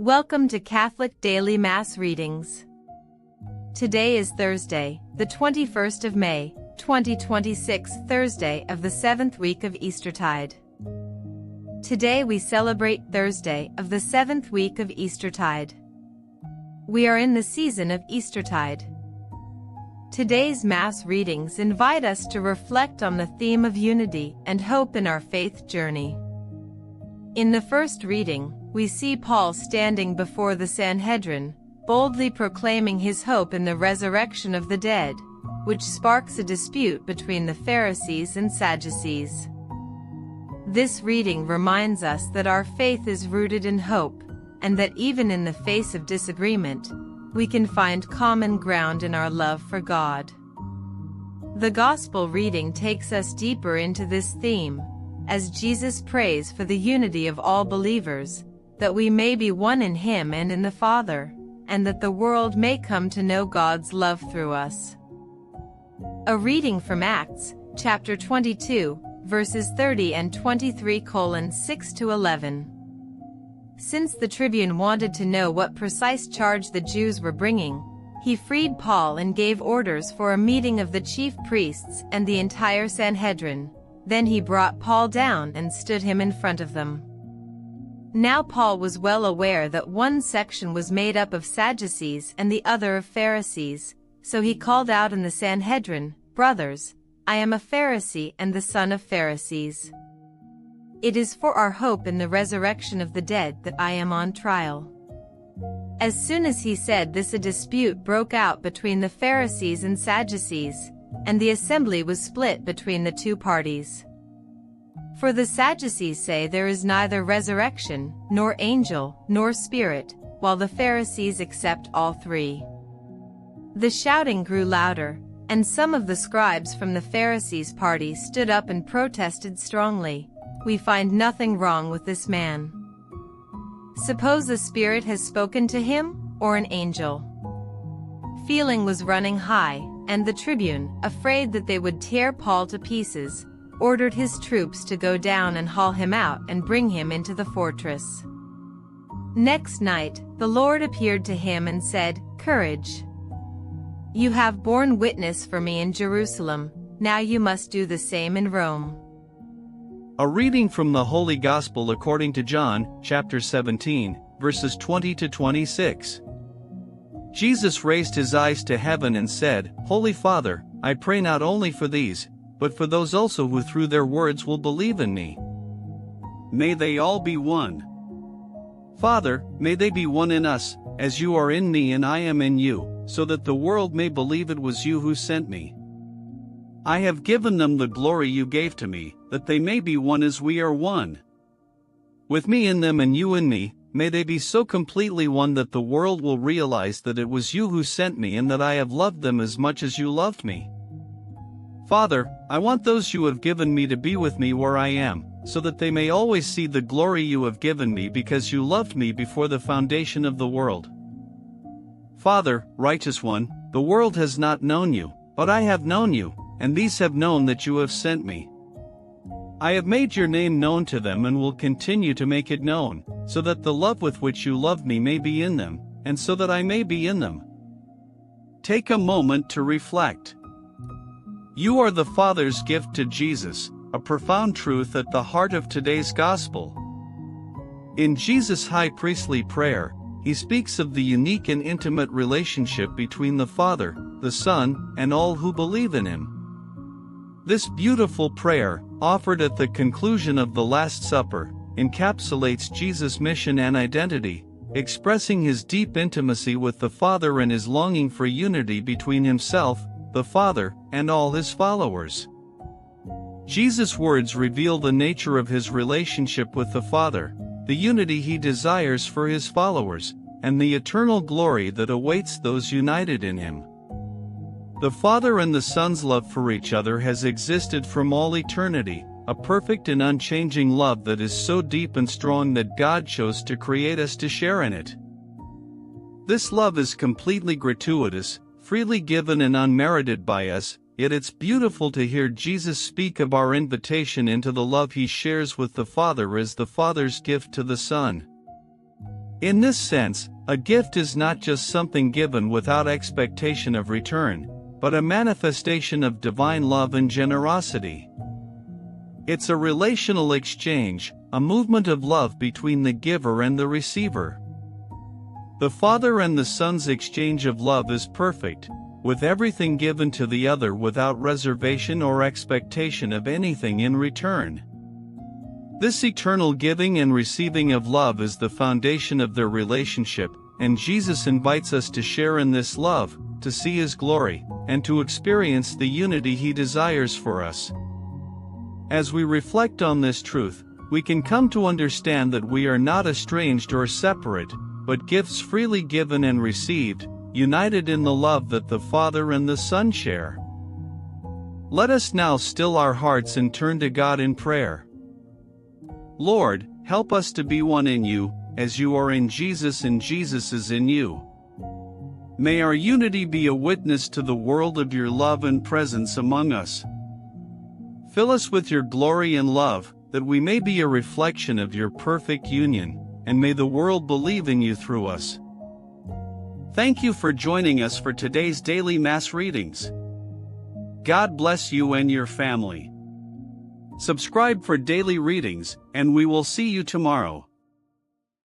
Welcome to Catholic Daily Mass Readings. Today is Thursday, the 21st of May, 2026, Thursday of the 7th week of Eastertide. Today we celebrate Thursday of the 7th week of Eastertide. We are in the season of Eastertide. Today's Mass readings invite us to reflect on the theme of unity and hope in our faith journey. In the first reading, we see Paul standing before the Sanhedrin, boldly proclaiming his hope in the resurrection of the dead, which sparks a dispute between the Pharisees and Sadducees. This reading reminds us that our faith is rooted in hope, and that even in the face of disagreement, we can find common ground in our love for God. The Gospel reading takes us deeper into this theme, as Jesus prays for the unity of all believers, that we may be one in Him and in the Father, and that the world may come to know God's love through us. A reading from Acts, chapter 22, verses 30 and 23:6-11. Since the tribune wanted to know what precise charge the Jews were bringing, he freed Paul and gave orders for a meeting of the chief priests and the entire Sanhedrin. Then he brought Paul down and stood him in front of them. Now Paul was well aware that one section was made up of Sadducees and the other of Pharisees, so he called out in the Sanhedrin, "Brothers, I am a Pharisee and the son of Pharisees. It is for our hope in the resurrection of the dead that I am on trial." As soon as he said this, a dispute broke out between the Pharisees and Sadducees, and the assembly was split between the two parties. For the Sadducees say there is neither resurrection, nor angel, nor spirit, while the Pharisees accept all three. The shouting grew louder, and some of the scribes from the Pharisees' party stood up and protested strongly, "We find nothing wrong with this man. Suppose a spirit has spoken to him, or an angel." Feeling was running high, and the tribune, afraid that they would tear Paul to pieces, ordered his troops to go down and haul him out and bring him into the fortress. Next night, the Lord appeared to him and said, "Courage! You have borne witness for me in Jerusalem, now you must do the same in Rome." A reading from the Holy Gospel according to John, chapter 17, verses 20-26. Jesus raised his eyes to heaven and said, "Holy Father, I pray not only for these, but for those also who through their words will believe in me. May they all be one. Father, may they be one in us, as you are in me and I am in you, so that the world may believe it was you who sent me. I have given them the glory you gave to me, that they may be one as we are one. With me in them and you in me, may they be so completely one that the world will realize that it was you who sent me and that I have loved them as much as you loved me. Father, I want those you have given me to be with me where I am, so that they may always see the glory you have given me because you loved me before the foundation of the world. Father, righteous one, the world has not known you, but I have known you, and these have known that you have sent me. I have made your name known to them and will continue to make it known, so that the love with which you loved me may be in them, and so that I may be in them." Take a moment to reflect. You are the Father's gift to Jesus, a profound truth at the heart of today's Gospel. In Jesus' high priestly prayer, he speaks of the unique and intimate relationship between the Father, the Son, and all who believe in him. This beautiful prayer, offered at the conclusion of the Last Supper, encapsulates Jesus' mission and identity, expressing his deep intimacy with the Father and his longing for unity between himself, the Father, and all his followers. Jesus' words reveal the nature of his relationship with the Father, the unity he desires for his followers, and the eternal glory that awaits those united in him. The Father and the Son's love for each other has existed from all eternity, a perfect and unchanging love that is so deep and strong that God chose to create us to share in it. This love is completely gratuitous, freely given and unmerited by us, yet it's beautiful to hear Jesus speak of our invitation into the love he shares with the Father as the Father's gift to the Son. In this sense, a gift is not just something given without expectation of return, but a manifestation of divine love and generosity. It's a relational exchange, a movement of love between the giver and the receiver. The Father and the Son's exchange of love is perfect, with everything given to the other without reservation or expectation of anything in return. This eternal giving and receiving of love is the foundation of their relationship, and Jesus invites us to share in this love, to see His glory, and to experience the unity He desires for us. As we reflect on this truth, we can come to understand that we are not estranged or separate, but gifts freely given and received, united in the love that the Father and the Son share. Let us now still our hearts and turn to God in prayer. Lord, help us to be one in You, as You are in Jesus and Jesus is in You. May our unity be a witness to the world of Your love and presence among us. Fill us with Your glory and love, that we may be a reflection of Your perfect union, and may the world believe in You through us. Thank you for joining us for today's daily Mass readings. God bless you and your family. Subscribe for daily readings, and we will see you tomorrow.